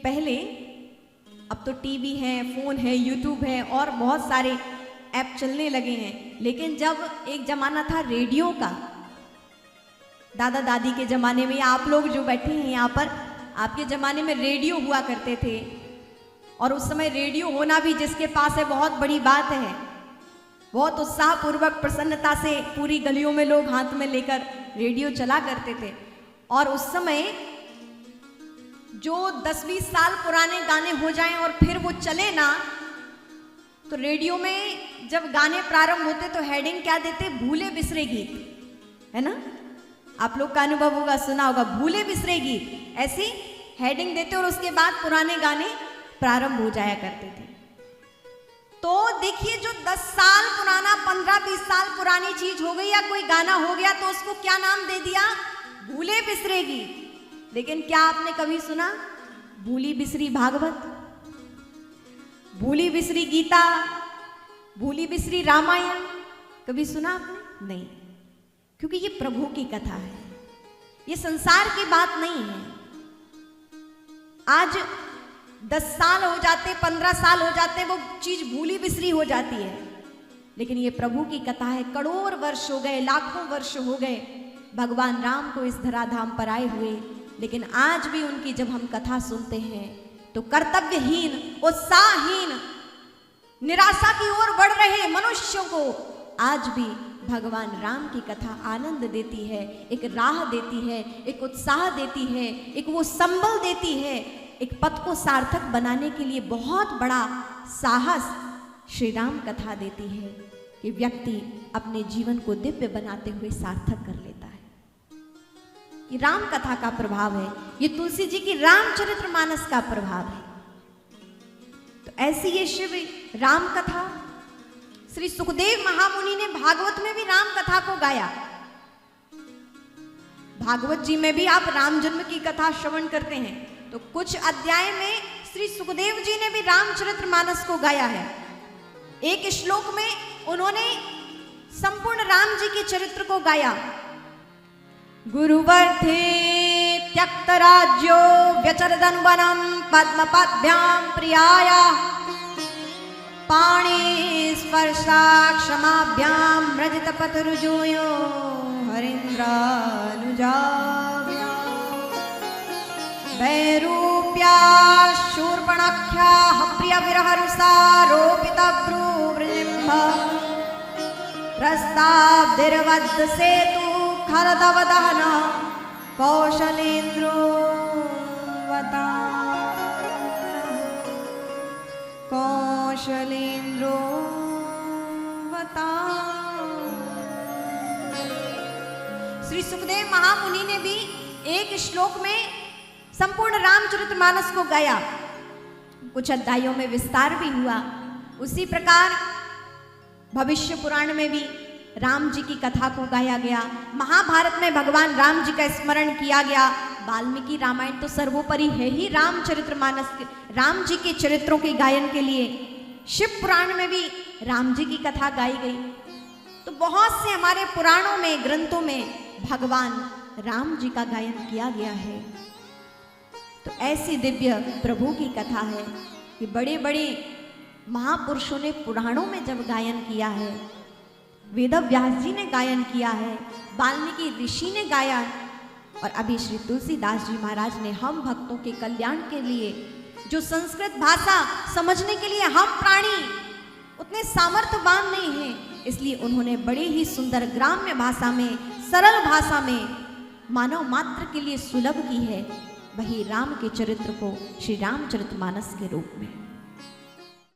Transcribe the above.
पहले, अब तो टीवी है, फोन है, यूट्यूब है और बहुत सारे ऐप चलने लगे हैं, लेकिन जब एक जमाना था रेडियो का, दादा दादी के जमाने में, या आप लोग जो बैठे हैं यहाँ पर, आपके जमाने में रेडियो हुआ करते थे। और उस समय रेडियो होना भी जिसके पास है बहुत बड़ी बात है। बहुत उत्साहपूर्वक प्रसन्नता से पूरी गलियों में लोग हाथ में लेकर रेडियो चला करते थे। और उस समय जो 10-20 साल पुराने गाने हो जाएं और फिर वो चले ना, तो रेडियो में जब गाने प्रारंभ होते तो हेडिंग क्या देते? भूले बिसरे गीत, है ना? आप लोग का अनुभव होगा, सुना होगा, भूले बिसरे गीत, ऐसी हेडिंग देते और उसके बाद पुराने गाने प्रारंभ हो जाया करते थे। तो देखिए, जो 10 साल पुराना, 15-20 साल पुरानी चीज हो गई या कोई गाना हो गया तो उसको क्या नाम दे दिया? भूले बिसरे गीत। लेकिन क्या आपने कभी सुना भूली बिसरी भागवत, भूली बिसरी गीता, भूली बिसरी रामायण? कभी सुना आपने? नहीं, क्योंकि ये प्रभु की कथा है, ये संसार की बात नहीं है। आज 10 साल हो जाते, 15 साल हो जाते, वो चीज भूली बिसरी हो जाती है, लेकिन ये प्रभु की कथा है। करोड़ वर्ष हो गए, लाखों वर्ष हो गए भगवान राम को इस धराधाम पर आए हुए, लेकिन आज भी उनकी जब हम कथा सुनते हैं तो कर्तव्यहीन, उत्साहहीन, निराशा की ओर बढ़ रहे मनुष्यों को आज भी भगवान राम की कथा आनंद देती है, एक राह देती है, एक उत्साह देती है, एक वो संबल देती है, एक पथ को सार्थक बनाने के लिए बहुत बड़ा साहस श्री राम कथा देती है कि व्यक्ति अपने जीवन को दिव्य बनाते हुए सार्थक कर लेता है। ये राम कथा का प्रभाव है, ये तुलसी जी की रामचरितमानस का प्रभाव है। तो ऐसी ये शिव राम कथा, श्री सुखदेव महामुनि ने भागवत में भी राम कथा को गाया। भागवत जी में भी आप राम जन्म की कथा श्रवण करते हैं, तो कुछ अध्याय में श्री सुखदेव जी ने भी रामचरितमानस को गाया है। एक श्लोक में उन्होंने संपूर्ण राम जी के चरित्र को गाया। गुरुवर्थे त्यक्त राज्यो व्यचरदन वनम पद्मपद्भ्याम प्रियाया पाणी स्पर्शा क्षमाभ्याम रजत पतरुजोयो हरेन्द्रानुजा वैरूप्या शूर्पणख्या प्रिय विरहरुषा रोपिता भ्रूवृजिम्भ प्रस्ताब्धिर्वद्ध सेतु खरदवदहन कौशलेन्द्रो वता कौशलेन्द्रो वता। श्री सुखदेव महामुनि ने भी एक श्लोक में संपूर्ण रामचरितमानस को गाया। कुछ अध्यायों में विस्तार भी हुआ। उसी प्रकार भविष्य पुराण में भी राम जी की कथा को गाया गया। महाभारत में भगवान राम जी का स्मरण किया गया। वाल्मीकि रामायण तो सर्वोपरि है ही रामचरितमानस, राम जी के चरित्रों के गायन के लिए। शिव पुराण में भी राम जी की कथा गाई गई। तो बहुत से हमारे पुराणों में, ग्रंथों में भगवान राम जी का गायन किया गया है। तो ऐसी दिव्य प्रभु की कथा है कि बड़े बड़े महापुरुषों ने पुराणों में जब गायन किया है, वेद व्यास जी ने गायन किया है, वाल्मीकि ऋषि ने गाया, और अभी श्री तुलसीदास जी महाराज ने हम भक्तों के कल्याण के लिए, जो संस्कृत भाषा समझने के लिए हम प्राणी उतने सामर्थ्यवान नहीं हैं, इसलिए उन्होंने बड़े ही सुंदर ग्राम्य भाषा में, सरल भाषा में मानव मात्र के लिए सुलभ की है वही राम के चरित्र को श्री रामचरितमानस के रूप में।